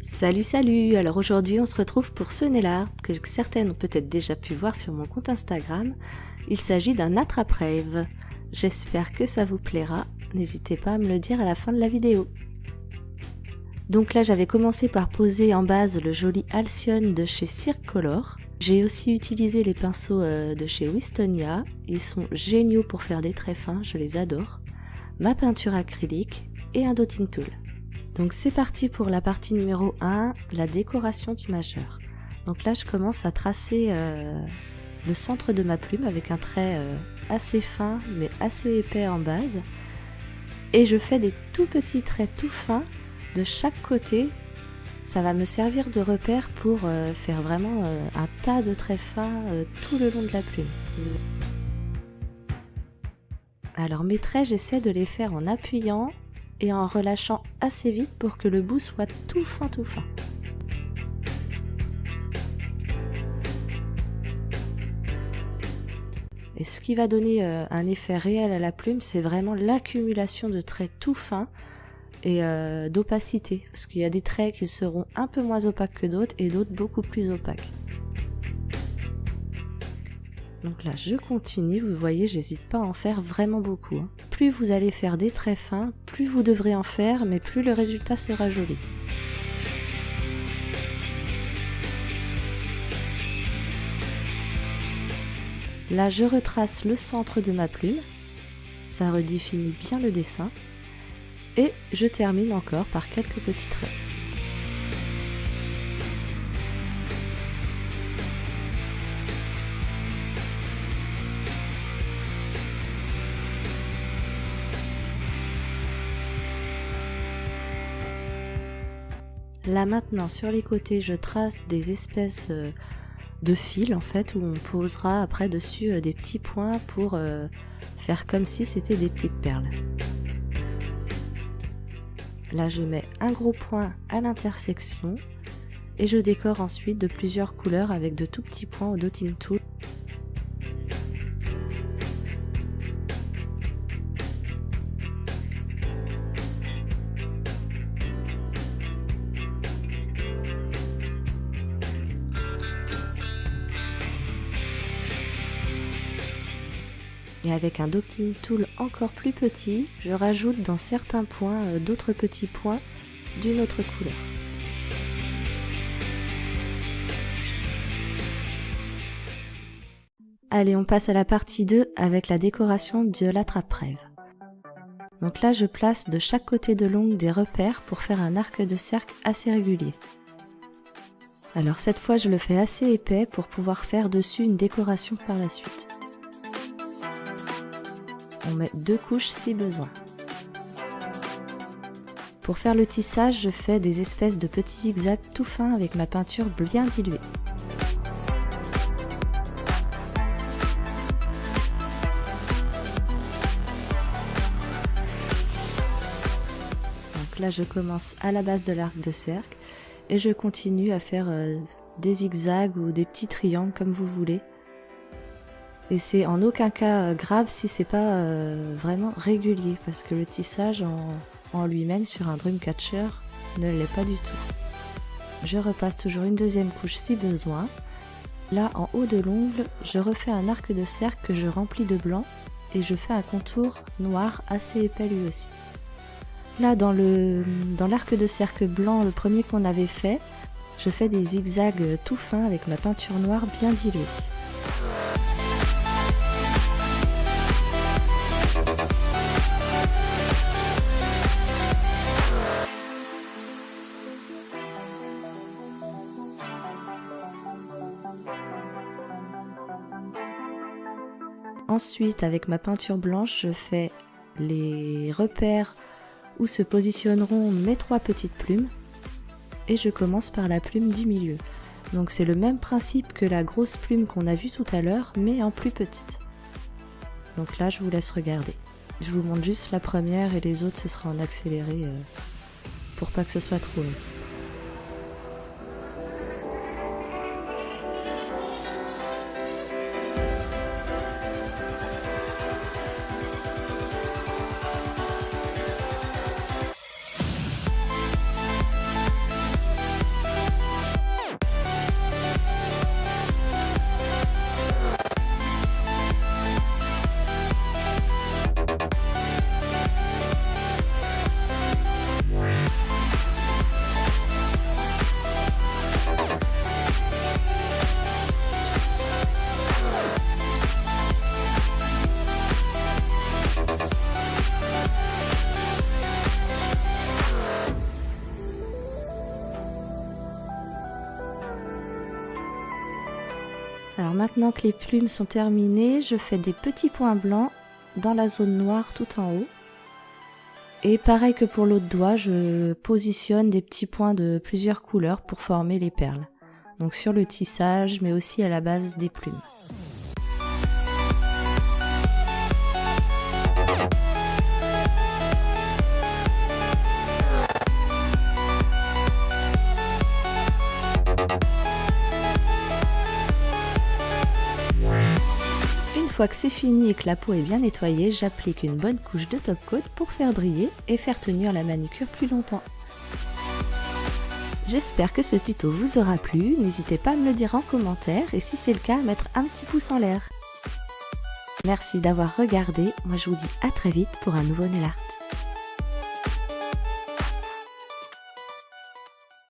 Salut salut. Alors aujourd'hui on se retrouve pour semer l'arbre que certaines ont peut-être déjà pu voir sur mon compte Instagram. Il s'agit d'un attrape-rêve. J'espère que ça vous plaira, n'hésitez pas à me le dire à la fin de la vidéo. Donc là j'avais commencé par poser en base le joli Alcyon de chez Circolor. J'ai aussi utilisé les pinceaux de chez Wistonia, ils sont géniaux pour faire des traits fins, je les adore. Ma peinture acrylique et un dotting tool. Donc c'est parti pour la partie numéro 1, la décoration du majeur. Donc là je commence à tracer le centre de ma plume avec un trait assez fin mais assez épais en base. Et je fais des tout petits traits tout fins de chaque côté. Ça va me servir de repère pour faire vraiment un tas de traits fins tout le long de la plume. Alors mes traits, j'essaie de les faire en appuyant et en relâchant assez vite pour que le bout soit tout fin tout fin. Et ce qui va donner un effet réel à la plume, c'est vraiment l'accumulation de traits tout fins et d'opacité, parce qu'il y a des traits qui seront un peu moins opaques que d'autres et d'autres beaucoup plus opaques. Donc là je continue, vous voyez, j'hésite pas à en faire vraiment beaucoup. Plus vous allez faire des traits fins, plus vous devrez en faire, mais plus le résultat sera joli. Là je retrace le centre de ma plume, ça redéfinit bien le dessin, et je termine encore par quelques petits traits. Là maintenant sur les côtés je trace des espèces de fils en fait où on posera après dessus des petits points pour faire comme si c'était des petites perles. Là je mets un gros point à l'intersection et je décore ensuite de plusieurs couleurs avec de tout petits points au dotting tool. Et avec un dotting tool encore plus petit, je rajoute dans certains points d'autres petits points d'une autre couleur. Allez, on passe à la partie 2 avec la décoration de l'attrape-rêve. Donc là, je place de chaque côté de l'ongle des repères pour faire un arc de cercle assez régulier. Alors cette fois, je le fais assez épais pour pouvoir faire dessus une décoration par la suite. On met 2 couches si besoin. Pour faire le tissage, je fais des espèces de petits zigzags tout fins avec ma peinture bien diluée. Donc là, je commence à la base de l'arc de cercle et je continue à faire des zigzags ou des petits triangles comme vous voulez. Et c'est en aucun cas grave si c'est pas vraiment régulier, parce que le tissage en lui-même sur un Dreamcatcher ne l'est pas du tout. Je repasse toujours une deuxième couche si besoin. Là en haut de l'ongle, je refais un arc de cercle que je remplis de blanc et je fais un contour noir assez épais lui aussi. Là dans l'arc de cercle blanc, le premier qu'on avait fait, je fais des zigzags tout fins avec ma peinture noire bien diluée. Ensuite, avec ma peinture blanche, je fais les repères où se positionneront mes 3 petites plumes et je commence par la plume du milieu. Donc c'est le même principe que la grosse plume qu'on a vue tout à l'heure, mais en plus petite. Donc là, je vous laisse regarder. Je vous montre juste la première et les autres, ce sera en accéléré pour pas que ce soit trop long. Alors maintenant que les plumes sont terminées, je fais des petits points blancs dans la zone noire tout en haut. Et pareil que pour l'autre doigt, je positionne des petits points de plusieurs couleurs pour former les perles. Donc sur le tissage, mais aussi à la base des plumes. Une fois que c'est fini et que la peau est bien nettoyée, j'applique une bonne couche de top coat pour faire briller et faire tenir la manucure plus longtemps. J'espère que ce tuto vous aura plu, n'hésitez pas à me le dire en commentaire et si c'est le cas, à mettre un petit pouce en l'air. Merci d'avoir regardé, moi je vous dis à très vite pour un nouveau nail art.